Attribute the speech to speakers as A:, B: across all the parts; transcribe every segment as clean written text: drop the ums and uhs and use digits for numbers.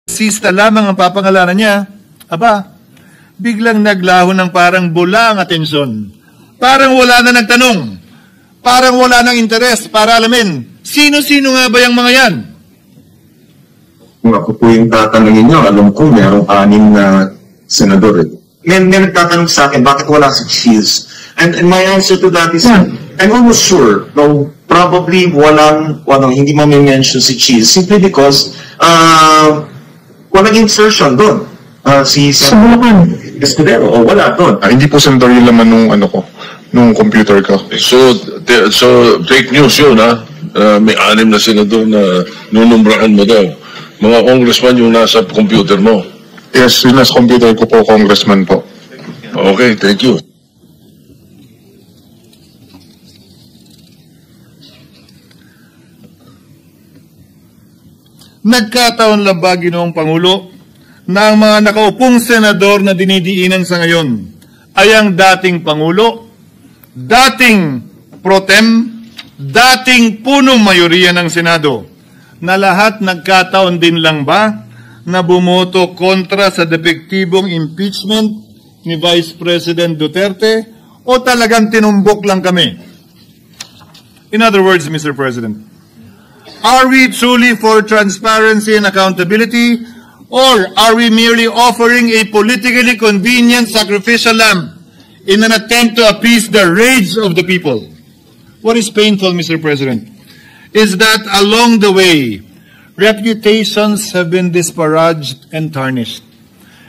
A: Sista lamang ang papangalanan niya, aba, biglang naglaho ng parang bula ang atensyon. Parang wala na nagtanong. Parang wala ng interes para alamin, sino-sino nga ba yung mga yan?
B: Kung ako po yung tatanungin niyo, alam ko merong 6 na senador. May nagtatanong sa akin, bakit wala si Cheese? And my answer to that is, I'm almost sure, no, probably hindi mo mention si Cheese simply because walang insertion doon. Si Escudero, o wala doon.
C: Hindi po senador yung laman nung computer ko.
D: So fake news yun, ha? May 6 na senador na nunumbrahan mo daw. Mga congressman yung nasa computer mo.
C: Yes, yung nasa computer ko po, congressman po.
D: Okay, thank you.
A: Nagkataon lang ba, Ginoong Pangulo, na ang mga nakaupong senador na dinidiinan sa ngayon ay ang dating Pangulo, dating pro tem, dating punong mayoriya ng Senado, na lahat nagkataon din lang ba na bumoto kontra sa depektibong impeachment ni Vice President Duterte o talagang tinumbok lang kami? In other words, Mr. President, are we truly for transparency and accountability, or are we merely offering a politically convenient sacrificial lamb in an attempt to appease the rage of the people? What is painful, Mr. President, is that along the way, reputations have been disparaged and tarnished.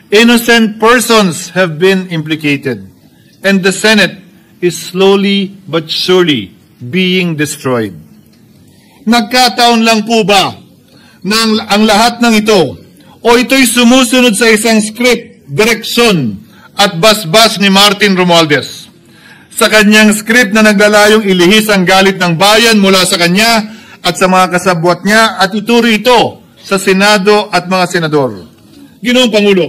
A: Innocent persons have been implicated, and the Senate is slowly but surely being destroyed. Nagkataon lang po ba na ang lahat ng ito o ito'y sumusunod sa isang script, direksyon at basbas ni Martin Romualdez? Sa kanyang script na naglalayong ilihis ang galit ng bayan mula sa kanya at sa mga kasabwat niya at ituro ito sa Senado at mga senador. Ginoong Pangulo,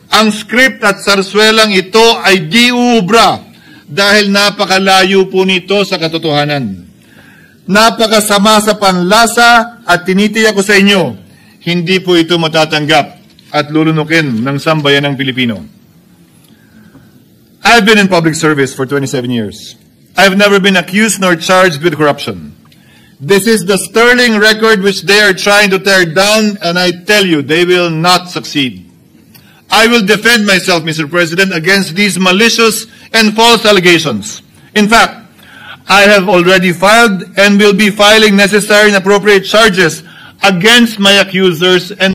A: ang script at sarswelang ito ay di uubra dahil napakalayo po nito sa katotohanan. Napakasama sa panlasa at tinitiyak ko sa inyo, hindi po ito matatanggap at lulunukin ng sambayanang Pilipino. I've been in public service for 27 years. I've never been accused nor charged with corruption. This is the sterling record which they are trying to tear down, and I tell you, they will not succeed. I will defend myself, Mr. President, against these malicious and false allegations. In fact, I have already filed and will be filing necessary and appropriate charges against my accusers and